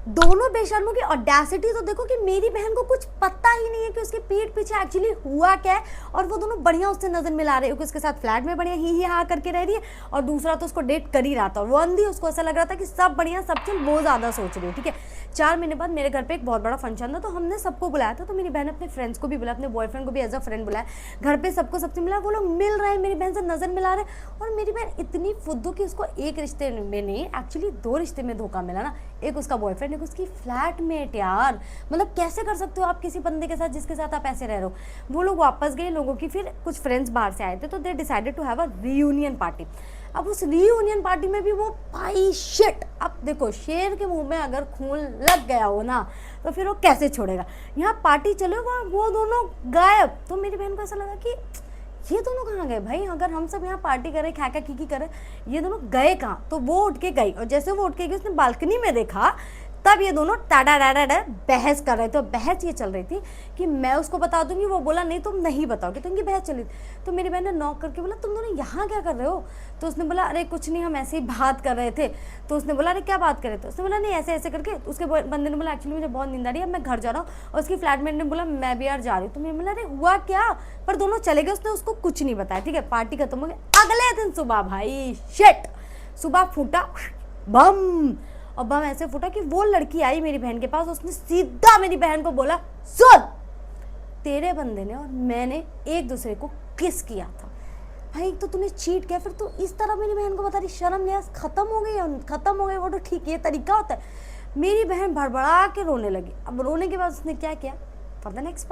दोनों बेशर्मों की ऑडेसिटी तो देखो कि मेरी बहन को कुछ पता ही नहीं है कि उसके पीठ पीछे एक्चुअली हुआ क्या है, और वो दोनों बढ़िया उससे नजर मिला रहे हो कि उसके साथ फ्लैट में बढ़िया ही हाँ करके रह रही है, और दूसरा तो उसको डेट कर ही रहा था, वो अंधी, उसको ऐसा लग रहा था कि सब बढ़िया, सब चल, वो ज्यादा सोच रही है। ठीक है, 4 महीने बाद मेरे घर पे एक बहुत बड़ा फंक्शन था, तो हमने सबको बुलाया था, तो मेरी बहन अपने फ्रेंड्स को भी बुलाया, अपने बॉयफ्रेंड को भी एज अ फ्रेंड बुलाया, घर पे सबको सबसे मिला, वो लोग मिल रहे हैं, मेरी बहन से नजर मिला रहे, और मेरी बहन इतनी फुद्दू कि उसको एक रिश्ते में नहीं, एक्चुअली 2 रिश्ते में धोखा मिला ना, एक उसका बॉयफ्रेंड, एक उसकी फ्लैटमेट। यार मतलब कैसे कर सकते हो आप किसी बंदे के साथ जिसके साथ आप ऐसे रह रहे हो। वो लोग वापस गए, लोगों की फिर कुछ फ्रेंड्स बाहर से आए थे, तो they decided to have a reunion party. अब उस रीयूनियन पार्टी में भी वो भाई शिट, अब देखो शेर के मुंह में अगर खून लग गया हो ना, तो फिर वो कैसे छोड़ेगा। यहाँ पार्टी चले, वहाँ वो दोनों गायब। तो मेरी बहन को ऐसा लगा कि ये दोनों कहाँ गए भाई, अगर हम सब यहाँ पार्टी करें, खा की करें, ये दोनों गए कहाँ। तो वो उठ के गई, और जैसे वो उठ के गई, उसने बालकनी में देखा, तब ये दोनों टाडा डाडा डा बहस कर रहे थे। और बहस ये चल रही थी कि मैं उसको बता दूंगी, वो बोला नहीं तुम नहीं बताओगे, तो इनकी बहस चली थी। तो मेरी बहन ने नॉक करके बोला तुम दोनों यहाँ क्या कर रहे हो। तो उसने बोला अरे कुछ नहीं, हम ऐसे ही बात कर रहे थे। तो उसने बोला अरे क्या बात कर रहे थे। उसने बोला नहीं ऐसे ऐसे करके। उसके बंदे ने बोला एक्चुअली मुझे बहुत नींद आ रही है, मैं घर जा रहा हूँ। और उसकी फ्लैटमेट ने बोला मैं भी यार जा रही हूँ। तो मैं बोला अरे हुआ क्या, पर दोनों चले गए, उसने उसको कुछ नहीं बताया। ठीक है, पार्टी खत्म हो गई। अगले दिन सुबह भाई शिट, सुबह फूटा बम, और बम ऐसे फूटा कि वो लड़की आई मेरी बहन के पास, उसने सीधा मेरी बहन को बोला सुन, तेरे बंदे ने और मैंने एक दूसरे को किस किया था। भाई तो तूने चीट किया, फिर तू इस तरह मेरी बहन को बता रही, शर्म लिहाज खत्म हो गई। वो तो ठीक, ये तरीका होता है। मेरी बहन भड़बड़ा के रोने लगी। अब रोने के बाद उसने क्या किया, फॉर द नेक्स्ट